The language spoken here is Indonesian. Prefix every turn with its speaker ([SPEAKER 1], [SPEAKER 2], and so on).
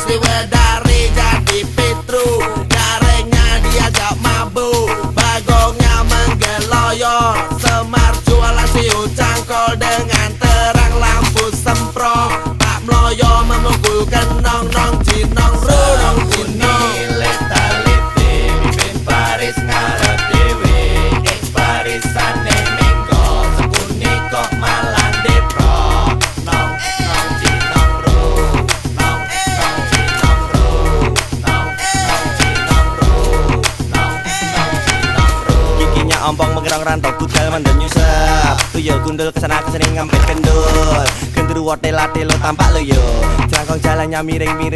[SPEAKER 1] Sriwedari jadi Petru, jaringnya diajak mabuk, bagongnya menggeloyor. Semar jualan siu cangkol dengan terang lampu semprong, tak meloyo memukul kenong nong jinong ru nong jinong.
[SPEAKER 2] Leta-lete mimpin Paris ngarep dewe, parisane minggo sekuni kok malah depro. Nong nong jinong ru, nong nong jinong ru, nong nong jinong ru, nong nong jinong ru. Giginya ompong mengerong rantau kutel mandan nyusap, tuyul gundul kesana kesini ngampet kendul, genderuwo tela-telo tampak lo yo. Jangkong jalannya miring-miring